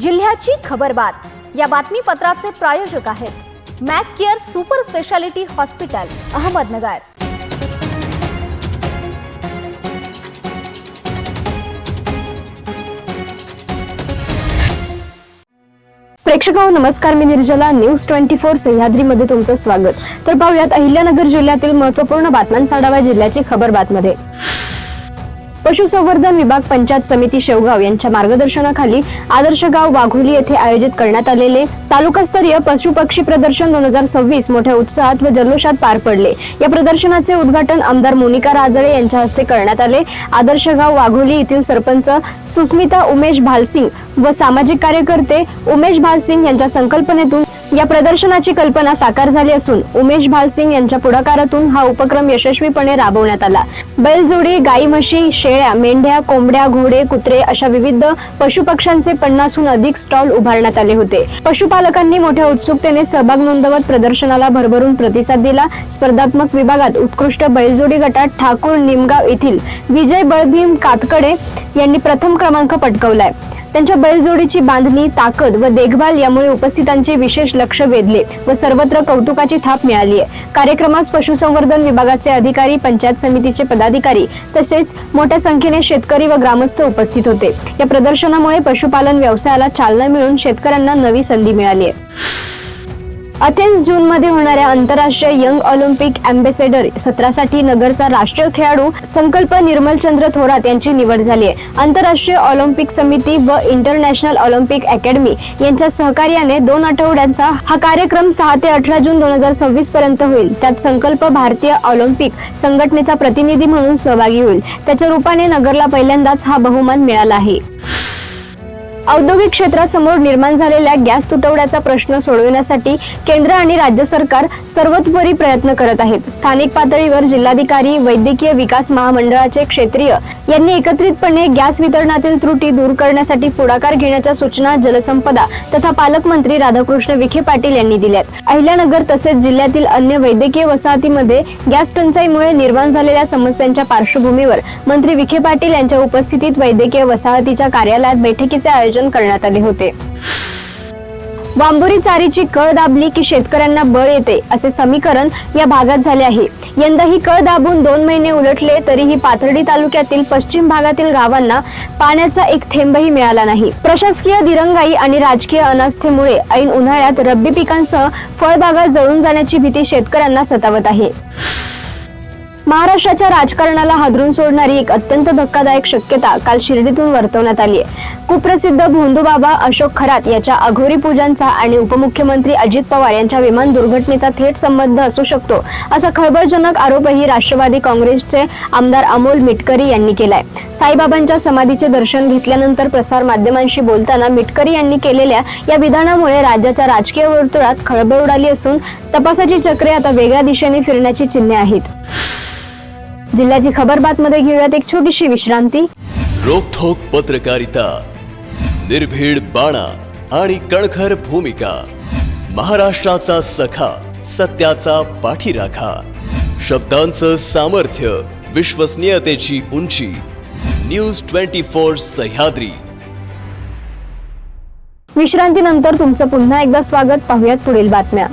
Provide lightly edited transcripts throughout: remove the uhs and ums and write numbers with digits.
जिल्ह्याची खबरबात या बातमीपत्राचे प्रायोजक आहेत Mac care super speciality hospital Ahmednagar. प्रेक्षकांनो नमस्कार, मी निर्जला, न्यूज 24 सह्याद्रीमध्ये तुमचं स्वागत। तर पाहूयात अहिल्यानगर जिल्ह्यातील महत्त्वपूर्ण बातम्यांचा आढावा जिल्ह्याची खबरबातमध्ये। पशुसंवर्धन विभाग पंचायत समिती शेवगाव यांच्या मार्गदर्शनाखाली आदर्श गाव वाघोली येथे आयोजित करण्यात आलेले तालुकास्तरीय पशु पक्षी प्रदर्शन 2026 मोठ्या उत्साहात व जल्लोषात पार पडले। या प्रदर्शनाचे उद्घाटन आमदार मोनिका राजळे यांच्या हस्ते करण्यात आले। आदर्श गाव वाघोली येथील सरपंच सुस्मिता उमेश भालसिंग व सामाजिक कार्यकर्ते उमेश भालसिंग यांच्या संकल्पनेतून या प्रदर्शनाची कल्पना साकार झाली असून उमेश भालसिंग यांच्या पुढाकारातून हा उपक्रम यशस्वीपणे राबवण्यात आला। बैलजोडी, गाई, म्हशी, शेळ्या, मेंढ्या, कोंबड्या, घोडे, कुत्रे अशा विविध पशुपक्ष्यांचे 50हून अधिक स्टॉल उभारण्यात आले होते। पशुपालकांनी मोठ्या उत्सुकतेने सहभाग नोंदवत प्रदर्शनाला भरभरून प्रतिसाद दिला। स्पर्धात्मक विभागात उत्कृष्ट बैलजोडी गटात ठाकूर निमगाव येथील विजय बळभीम कातकडे यांनी प्रथम क्रमांक पटकावलाय। त्यांच्या बैलजोडीची बांधणी, ताकद व देखभाल यामुळे उपस्थितांचे विशेष लक्ष वेधले व सर्वत्र कौतुकाची थाप मिळाली आहे। कार्यक्रमास पशुसंवर्धन विभागाचे अधिकारी, पंचायत समितीचे पदाधिकारी तसेच मोठ्या संख्येने शेतकरी व ग्रामस्थ उपस्थित होते। या प्रदर्शनामुळे पशुपालन व्यवसायाला चालना मिळून शेतकऱ्यांना नवी संधी मिळाली आहे। अथेन्स जून मध्ये होणाऱ्या आंतरराष्ट्रीय यंग ऑलिम्पिक अँबॅसेडर सत्रासाठी नगरचा राष्ट्रीय खेळाडू संकल्प निर्मलचंद्र थोरात यांची निवड झाली आहे। आंतरराष्ट्रीय ऑलिम्पिक समिती व इंटरनॅशनल ऑलिम्पिक अकॅडमी यांच्या सहकार्याने 2 आठवड्यांचा हा कार्यक्रम 6 ते 18 जून 2026 पर्यंत होईल। त्यात संकल्प भारतीय ऑलिम्पिक संघटनेचा प्रतिनिधी म्हणून सहभागी होईल। त्याच्या रूपाने नगरला पहिल्यांदाच हा बहुमान मिळाला आहे। औद्योगिक क्षेत्रासमोर निर्माण झालेल्या गॅस तुटवड्याचा प्रश्न सोडवण्यासाठी केंद्र आणि राज्य सरकार सर्वतोपरी प्रयत्न करत आहेत। स्थानिक पातळीवर जिल्हाधिकारी, वैद्यकीय विकास महामंडळाचे क्षेत्रीय यांनी एकत्रितपणे गॅस वितरणातील त्रुटी दूर करण्यासाठी पुढाकार घेण्याच्या सूचना जलसंपदा तथा पालकमंत्री राधाकृष्ण विखे पाटील यांनी दिल्यात। अहिल्यानगर तसेच जिल्ह्यातील अन्य वैद्यकीय वसाहतीमध्ये गॅस टंचाईमुळे निर्माण झालेल्या समस्यांच्या पार्श्वभूमीवर मंत्री विखे पाटील यांच्या उपस्थितीत वैद्यकीय वसाहतीच्या कार्यालयात बैठकीचे आयोजन करण्यात आले होते। वांबोरी चारीची कळ दाबली की शेतकऱ्यांना बळ येते असे समीकरण या भागात झाले आहे। यंदा ही कळ दाबून 2 महिने उलटले तरीही पाथर्डी तालुक्यातील पश्चिम भागातील गावांना पाण्याचा एक थेंबही मिळाला नाही। प्रशासकीय दिरंगाई आणि राजकीय अनास्थेमुळे ऐन उन्हाळ्यात रब्बी पिकांसह फळबागा जळून जाण्याची भीती शेतकऱ्यांना सतावत आहे। महाराष्ट्राच्या राजकारणाला हादरून सोडणारी एक अत्यंत धक्कादायक शक्यता काल शिर्डीतून वर्तवण्यात आली आहे। कुप्रसिद्ध भोंदूबाबा अशोक खरात याच्या अघोरी पूजांचा आणि उपमुख्यमंत्री अजित पवार यांच्या विमान दुर्घटनेचा थेट संबंध असू शकतो असा खळबळजनक आरोपही राष्ट्रवादी काँग्रेसचे आमदार अमोल मिटकरी यांनी केलाय। साईबाबांच्या समाधीचे दर्शन घेतल्यानंतर प्रसार माध्यमांशी बोलताना मिटकरी यांनी केलेल्या या विधानामुळे राज्याच्या राजकीय वर्तुळात खळबळ उडाली असून तपासाची चक्रे आता वेगळ्या दिशेने फिरण्याची चिन्हे आहेत। जिल्ह्याची खबरबातमध्ये घेऊयात एक छोटीशी विश्रांती। रोखोक पत्रकारिता, निर्भीड बाणा आणि कणखर भूमिका, महाराष्ट्राचा सखा, सत्याचा पाठीराखा, शब्दांचं सामर्थ्य, विश्वसनीयतेची उंची, न्यूज 24 सह्याद्री। विश्रांतीनंतर तुमचं पुन्हा एकदा स्वागत। पाहूयात पुढील बातम्या।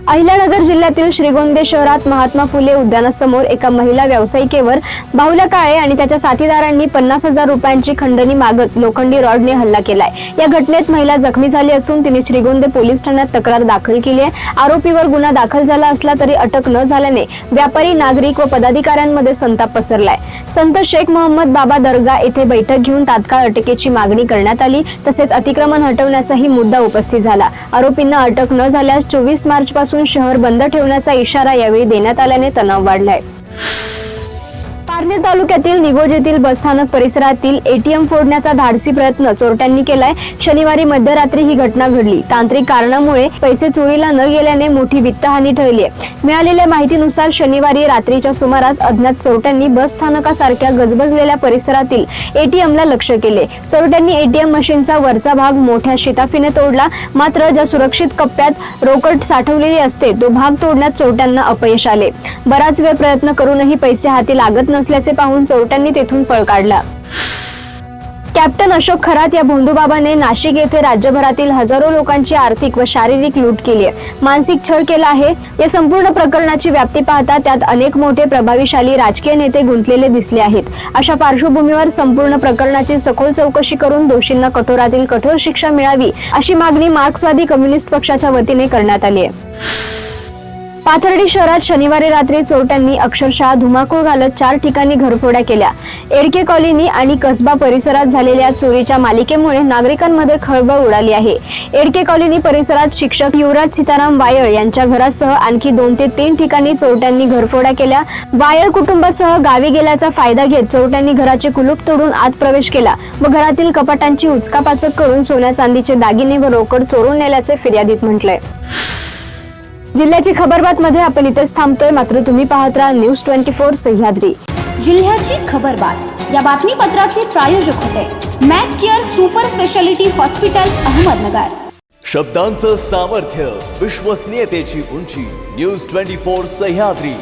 अहिल्यानगर जिल्ह्यातील श्रीगोंदे शहरात महात्मा फुले उद्यानासमोर एका महिला व्यावसायिकेवर बाहुल्या काळे आणि त्याच्या साथीदारांनी 50,000 रुपयांची खंडणी मागत लोखंडी रॉडने हल्ला केलाय। या घटनेत महिला जखमी झाली असून तिने श्रीगोंदे पोलीस ठाण्यात तक्रार दाखल केली आहे। आरोपीवर गुन्हा दाखल झाला असला तरी अटक न झाल्याने व्यापारी, नागरिक व पदाधिकाऱ्यांमध्ये संताप पसरलाय। संत शेख मोहम्मद बाबा दर्गा येथे बैठक घेऊन तात्काळ अटकेची मागणी करण्यात आली। तसेच अतिक्रमण हटवण्याचाही मुद्दा उपस्थित झाला। आरोपींना अटक न झाल्यास 24 मार्च पासून शहर बंद ठेवण्याचा इशारा यावेळी देण्यात आल्याने तणाव वाढलाय। पारनेर तालुक्यातील निगोज बसस्थानक परिसरातील एटीएम फोडण्याचा धाडसी प्रयत्न चोरट्यांनी केलाय। शनिवारी मध्यरात्री ही घटना घडली। तांत्रिक कारणामुळे पैसे चोरीला न गेल्याने मोठी वित्तहानी टळली आहे। मिळालेल्या माहितीनुसार शनिवारी रात्रीच्या सुमारास अज्ञात चोरट्यांनी बसस्थानकासारख्या गजबजलेल्या परिसरातील एटीएमला लक्ष्य केले। चोरट्यांनी एटीएम मशीनचा वरचा भाग मोठ्या शिताफीने तोडला, मात्र ज्या सुरक्षित कप्प्यात रोकड साठवलेली असते तो भाग तोडण्यात चोरट्यांना अपयश आले। बराच वेळ प्रयत्न करूनही पैसे हाती लागत नसल्याचे पाहून चोरट्यांनी तेथून पळ काढला। कॅप्टन अशोक खरात या भोंदूबाबाने नाशिक येथे राज्यभरातील हजारो लोकांची आर्थिक व शारीरिक लूट केली आहे, मानसिक छळ केला आहे। या संपूर्ण प्रकरणाची व्याप्ती पाहता त्यात अनेक मोठे प्रभावशाली राजकीय नेते गुंतलेले दिसले आहेत। अशा पार्श्वभूमीवर संपूर्ण प्रकरणाची सखोल चौकशी करून दोषींना कठोरातील कठोर शिक्षा मिळावी अशी मागणी मार्क्सवादी कम्युनिस्ट पक्षाच्या वतीने करण्यात आली आहे। पाथर्डी शहरात शनिवारी रात्री चोरट्यांनी अक्षरशः धुमाकूळ घालत 4 ठिकाणी घरफोड्या केल्या। एडके कॉलनी आणि कसबा परिसरात झालेल्या चोरीच्या मालिकेमुळे नागरिकांमध्ये खळबळ उडाली आहे। एडके कॉलनी परिसरात शिक्षक युवराज सीताराम वायळ यांच्या घरासह आणखी 2 ते 3 ठिकाणी चोरट्यांनी घरफोड्या केल्या। वायळ कुटुंबासह गावी गेल्याचा फायदा घेत चोरट्यांनी घराचे कुलूप तोडून आत प्रवेश केला व घरातील कपाटांची उचकापाचक करून सोन्या चांदीचे दागिने व रोकड चोरून नेल्याचे फिर्यादीत म्हटलंय। जिल्ह्याची खबरबात मध्ये आपण इथेच थांबतोय, मात्र तुम्ही पाहत राहा न्यूज 24 सह्याद्री। जिल्ह्याची खबरबात या बातमीपत्राचे प्रायोजक होते Mac care super speciality hospital Ahmednagar. शब्दांचं सामर्थ्य, विश्वसनीयतेची उंची, न्यूज 24 सह्याद्री।